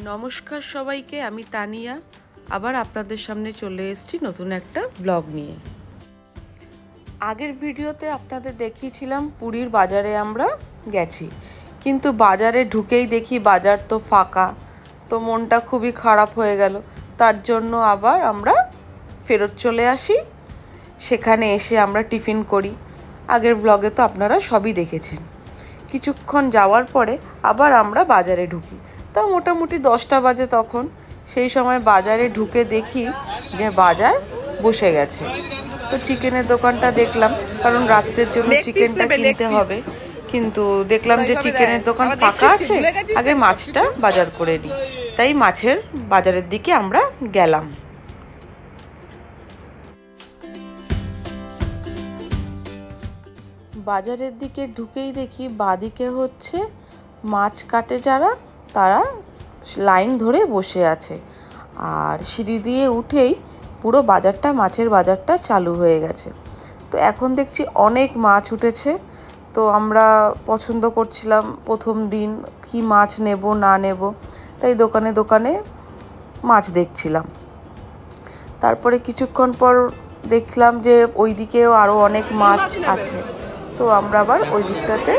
নমস্কার সবাইকে, আমি তানিয়া আবার আপনাদের সামনে চলে এসেছি নতুন একটা ব্লগ নিয়ে। আগের ভিডিওতে আপনাদের দেখিয়েছিলাম পুরীর বাজারে আমরা গেছি, কিন্তু বাজারে ঢুকেই দেখি বাজার তো ফাঁকা, তো মনটা খুবই খারাপ হয়ে গেল। তার জন্য আবার আমরা ফেরত চলে আসি। সেখানে এসে আমরা টিফিন করি। আগের ব্লগে তো আপনারা সবই দেখেছেন। কিছুক্ষণ যাওয়ার পরে আবার আমরা বাজারে ঢুকি। তা মোটামুটি 10টা বাজে তখন। সেই সময় বাজারে ঢুকে দেখি যে বাজার বসে গেছে। তো চিকেনের দোকানটা দেখলাম, কারণ রাত্রের জন্য চিকেনটা কিনতে হবে, কিন্তু দেখলাম যে চিকেনের দোকান ফাঁকা আছে, আগে মাছটা বাজার করে নিই। তাই মাছের বাজারের দিকে আমরা গেলাম। বাজারের দিকে ঢুকেই দেখি বাদিকে হচ্ছে মাছ কাটে যারা, তারা লাইন ধরে বসে আছে, আর সিঁড়ি দিয়ে উঠেই পুরো বাজারটা, মাছের বাজারটা চালু হয়ে গেছে। তো এখন দেখছি অনেক মাছ উঠেছে। তো আমরা পছন্দ করছিলাম প্রথম দিন কি মাছ নেব না নেব, তাই দোকানে দোকানে মাছ দেখছিলাম। তারপরে কিছুক্ষণ পর দেখলাম যে ওই দিকেও আরও অনেক মাছ আছে। তো আমরা আবার ওই দিকটাতে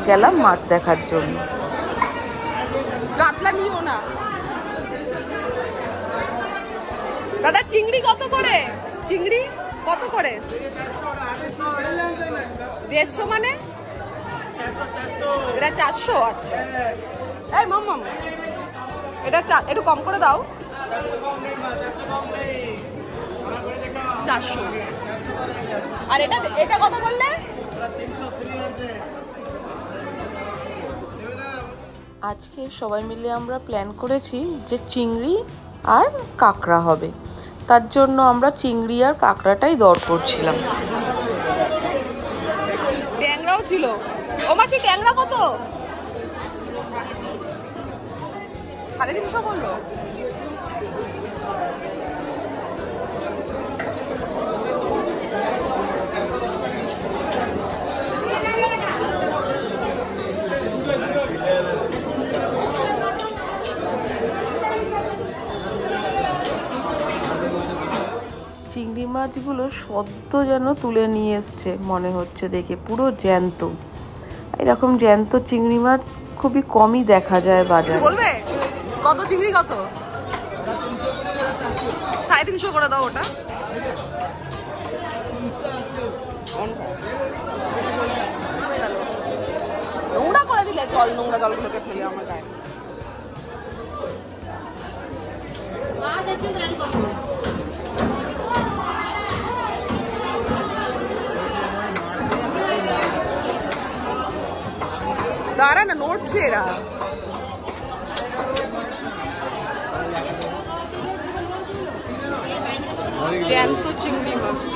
গেলাম মাছ দেখার জন্য। কাতলা নিও না দাদা। চিংড়ি কত করে? চিংড়ি কত করে? 150 মানে এটা 400। আচ্ছা, এই মাম এটা একটু কম করে দাও। 400। আর এটা কত বললে? আজকে সবাই মিলে আমরা প্ল্যান করেছি যে চিংড়ি আর কাঁকড়া হবে। তার জন্য আমরা চিংড়ি আর কাঁকড়াটাই দর করছিলাম। ট্যাংরাও ছিল। ও মাসি, ট্যাংরা কত? 350 বললো। চিংড়ি মাছগুলো সদ্য যেন তুলে নিয়ে এসছে মনে হচ্ছে দেখে, পুরো জ্যান্ত। এরকম জ্যান্ত চিংড়ি মাছ খুবই কমই দেখা যায় বাজারে। বলবে কত চিংড়ি? কত? 350 করে দাও। ওটা নোংরা করে দিলে, জল নোংরা জলগুলোকে ফেলে আমার গায়ে। দাঁড়া না, নড়ছে এরা। জ্যান্ত চিংড়ি মাছ।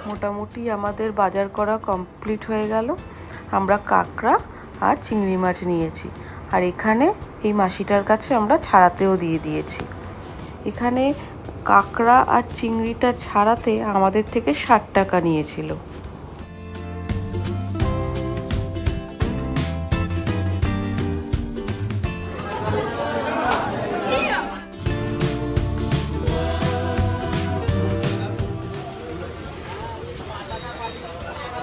মোটামুটি আমাদের বাজার করা কমপ্লিট হয়ে গেল। আমরা কাঁকড়া আর চিংড়ি মাছ নিয়েছি, আর এখানে এই মাসিটার কাছে আমরা ছাড়াতেও দিয়ে দিয়েছি। এখানে কাঁকড়া আর চিংড়িটা ছাড়াতে আমাদের থেকে 60 টাকা নিয়েছিল।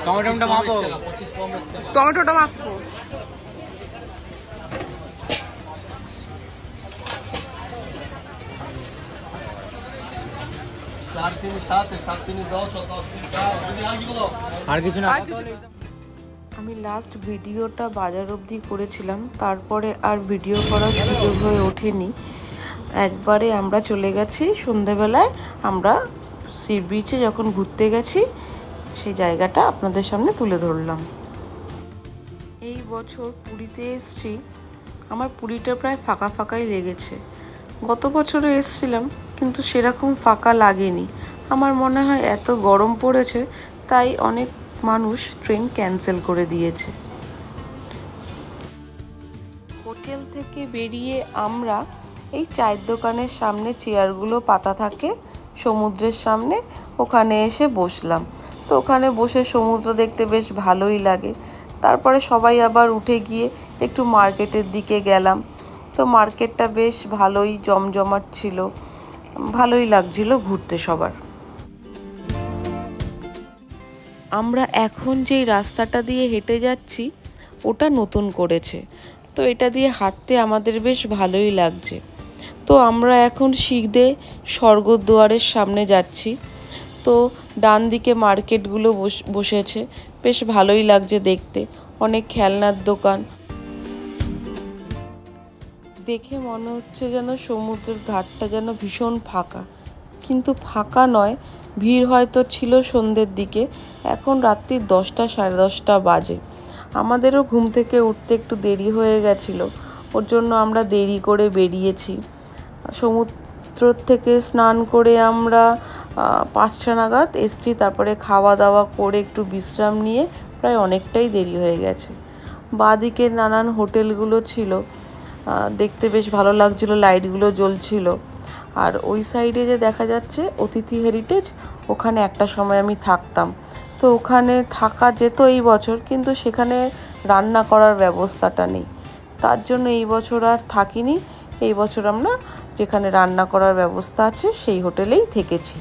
টমেটোটা মাপো। টমেটোটা মাপো। আর কিছু না। আমি লাস্ট ভিডিওটা বাজার অবধি করেছিলাম, তারপরে আর ভিডিও করার সুযোগ হয়ে ওঠেনি। একবারে আমরা চলে গেছি সন্ধেবেলায়। আমরা সি বিচে যখন ঘুরতে গেছি, সেই জায়গাটা আপনাদের সামনে তুলে ধরলাম। এই বছর পুরীতে এসেছি, আমার পুরীটা প্রায় ফাঁকা ফাঁকাই লেগেছে। গত বছরে এসেছিলাম, কিন্তু সেরকম ফাঁকা লাগেনি। আমার মনে হয় এত গরম পড়েছে, তাই অনেক মানুষ ট্রেন ক্যান্সেল করে দিয়েছে। হোটেল থেকে বেরিয়ে আমরা এই চায়ের দোকানের সামনে, চেয়ারগুলো পাতা থাকে সমুদ্রের সামনে, ওখানে এসে বসলাম। তো ওখানে বসে সমুদ্র দেখতে বেশ ভালোই লাগে। তারপরে সবাই আবার উঠে গিয়ে একটু মার্কেটের দিকে গেলাম। তো মার্কেটটা বেশ ভালোই জমজমাট ছিল, ভালোই লাগছিল ঘুরতে সবার। আমরা এখন যেই রাস্তাটা দিয়ে হেঁটে যাচ্ছি ওটা নতুন করেছে, তো এটা দিয়ে হাঁটতে আমাদের বেশ ভালোই লাগছে। তো আমরা এখন সিধে স্বর্গদ্বারের সামনে যাচ্ছি। তো ডান দিকে মার্কেটগুলো বসেছে, বেশ ভালোই লাগছে দেখতে, অনেক খেলনার দোকান। দেখে মনে হচ্ছে যেন সমুদ্রের ধারটা যেন ভীষণ ফাঁকা, কিন্তু ফাঁকা নয়, ভিড় হয়তো ছিল সন্ধ্যের দিকে, এখন রাত্রি 10টা সাড়ে 10টা বাজে। আমাদেরও ঘুম থেকে উঠতে একটু দেরি হয়ে গেছিলো, ওর জন্য আমরা দেরি করে বেরিয়েছি। সমুদ্র থেকে স্নান করে আমরা 5টা নাগাদ এসছি, তারপরে খাওয়া দাওয়া করে একটু বিশ্রাম নিয়ে প্রায় অনেকটাই দেরি হয়ে গেছে। বাঁদিকে নানান হোটেলগুলো ছিল, দেখতে বেশ ভালো লাগছিল, লাইটগুলো জ্বলছিল। আর ওই সাইডে যে দেখা যাচ্ছে অতিথি হেরিটেজ, ওখানে একটা সময় আমি থাকতাম। তো ওখানে থাকা যেত এই বছর, কিন্তু সেখানে রান্না করার ব্যবস্থাটা নেই, তার জন্য এই বছর আর থাকিনি। এই বছর আমরা যেখানে রান্না করার ব্যবস্থা আছে সেই হোটেলেই থেকেছি।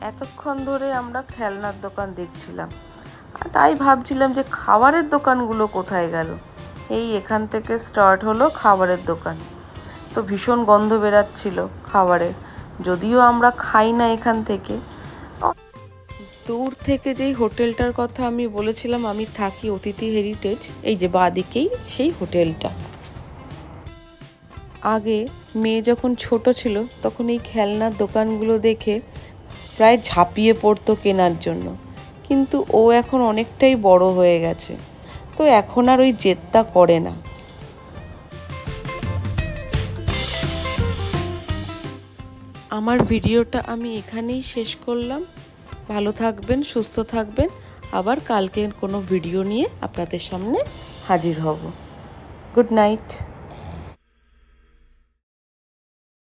এতক্ষণ ধরে আমরা খেলনার দোকান দেখছিলাম, তাই ভাবছিলাম যে খাবারের দোকানগুলো কোথায় গেল। এই এখান থেকে স্টার্ট হলো খাবারের দোকান। তো ভীষণ গন্ধ বেরাচ্ছিল খাবারের, যদিও আমরা খাই না এখান থেকে। দূর থেকে যেই হোটেলটার কথা আমি বলেছিলাম আমি থাকি, অতিথি হেরিটেজ, এই যে বাঁদিকেই সেই হোটেলটা। আগে মেয়ে যখন ছোট ছিল তখন এই খেলনার দোকানগুলো দেখে প্রায় ঝাঁপিয়ে পড়তো কেনার জন্য, কিন্তু ও এখন অনেকটাই বড় হয়ে গেছে, তো এখন আর ওই জেদটা করে না। আমার ভিডিওটা আমি এখানেই শেষ করলাম। ভালো থাকবেন, সুস্থ থাকবেন, আবার কালকে কোনো ভিডিও নিয়ে আপনাদের সামনে হাজির হব। Good night.